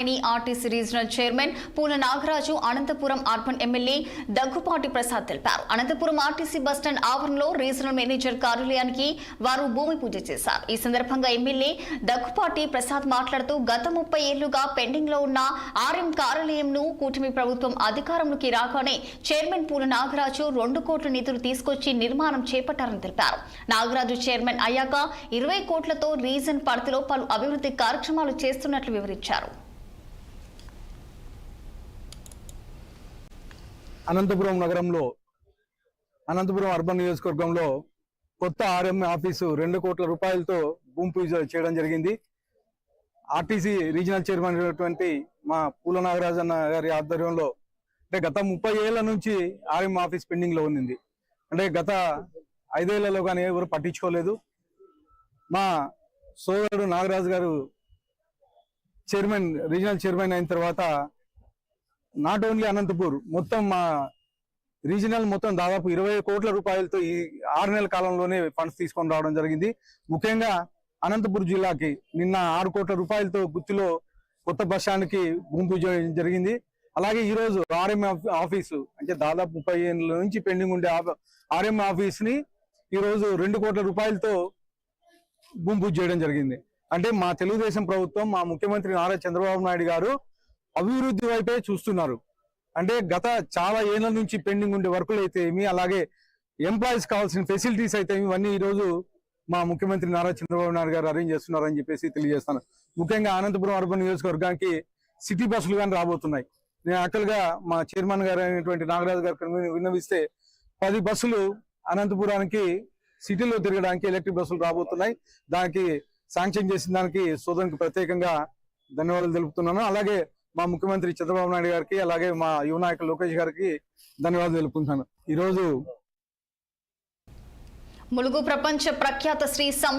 RTC regional chairman పూల Nagaraju Anantapuram urban MLA Daggubati Prasad తెలిపారు. Anantapuram RTC bus stand ఆవరణలో రీజనల్ మేనేజర్ కార్యాలయానికి వారు భూమి పూజ చేశారు. ఈ సందర్భంగా ఎమ్మెల్యే దగ్గుపాటి ప్రసాద్ మాట్లాడుతూ గత 30 ఏళ్లుగా పెండింగ్ లో ఉన్న ఆర్ఎం కార్యాలయంను కూటమి ప్రభుత్వం అధికారంలోకి రాగానే చైర్మన్ పూల నాగరాజు 2 కోట్ల నిధులు తీసుకొచ్చి నిర్మాణం చేపట్టారని తెలిపారు. నాగరాజు చైర్మన్ అయ్యాక 20 కోట్లతో రీజన్ పరిధిలో పలు అభివృద్ధి కార్యక్రమాలు చేస్తున్నట్లు వివరించారు. అనంతపురం నగరంలో అనంతపురం అర్బన్ నియోజకవర్గంలో కొత్త ఆర్ఎం ఆఫీసు 2 కోట్ల రూపాయలతో భూమి పూజ చేయడం జరిగింది. ఆర్టీసీ రీజనల్ చైర్మన్ అయినటువంటి మా పూల నాగరాజన్న గారి ఆధ్వర్యంలో అంటే గత 30 ఏళ్ల నుంచి ఆర్ఎం ఆఫీస్ పెండింగ్ లో ఉంది. అంటే గత 5 ఏళ్లలో కానీ ఎవరు పట్టించుకోలేదు. మా సోదరుడు నాగరాజు గారు రీజనల్ చైర్మన్ అయిన తర్వాత నాట్ ఓన్లీ అనంతపూర్ మొత్తం మా రీజనల్ మొత్తం దాదాపు 20 కోట్ల రూపాయలతో ఈ 6 నెలల కాలంలోనే ఫండ్స్ తీసుకొని రావడం జరిగింది. ముఖ్యంగా అనంతపూర్ జిల్లాకి నిన్న 6 కోట్ల రూపాయలతో గుత్తిలో కొత్త బస్ స్టాండ్ కి భూమి పూజ జరిగింది. అలాగే ఈ రోజు ఆర్ఎం ఆఫీసు అంటే దాదాపు 30 ఏళ్ళ నుంచి పెండింగ్ ఉండే ఆర్ఎం ఆఫీస్ ని ఈ రోజు 2 కోట్ల రూపాయలతో భూమి పూజ చేయడం జరిగింది. అంటే మా తెలుగుదేశం ప్రభుత్వం, మా ముఖ్యమంత్రి నారా చంద్రబాబు నాయుడు గారు అభివృద్ధి వైపే చూస్తున్నారు. అంటే గత చాలా ఏళ్ల నుంచి పెండింగ్ ఉండే వర్కులు అయితే ఏమి, అలాగే ఎంప్లాయీస్ కావాల్సిన ఫెసిలిటీస్ అయితే ఇవన్నీ ఈ రోజు మా ముఖ్యమంత్రి నారా చంద్రబాబు నాయుడు గారు అరేంజ్ చేస్తున్నారని చెప్పేసి తెలియజేస్తాను. ముఖ్యంగా అనంతపురం అర్బన్ నియోజకవర్గానికి సిటీ బస్సులు కానీ రాబోతున్నాయి. నేను యాక్చువల్ గా మా చైర్మన్ గారు అయినటువంటి నాగరాజు గారికి విన్నవిస్తే 10 బస్సులు అనంతపురానికి సిటీలో తిరగడానికి ఎలక్ట్రిక్ బస్సులు రాబోతున్నాయి. దానికి శాంక్షన్ చేసిన దానికి సోదరునికి ప్రత్యేకంగా ధన్యవాదాలు తెలుపుతున్నాను. అలాగే మా ముఖ్యమంత్రి చంద్రబాబు నాయుడు గారికి, అలాగే మా యువ నాయకులు లోకేష్ గారికి ధన్యవాదాలు తెలుపుతున్నాను. ఈరోజు ములుగు ప్రపంచ ప్రఖ్యాత శ్రీ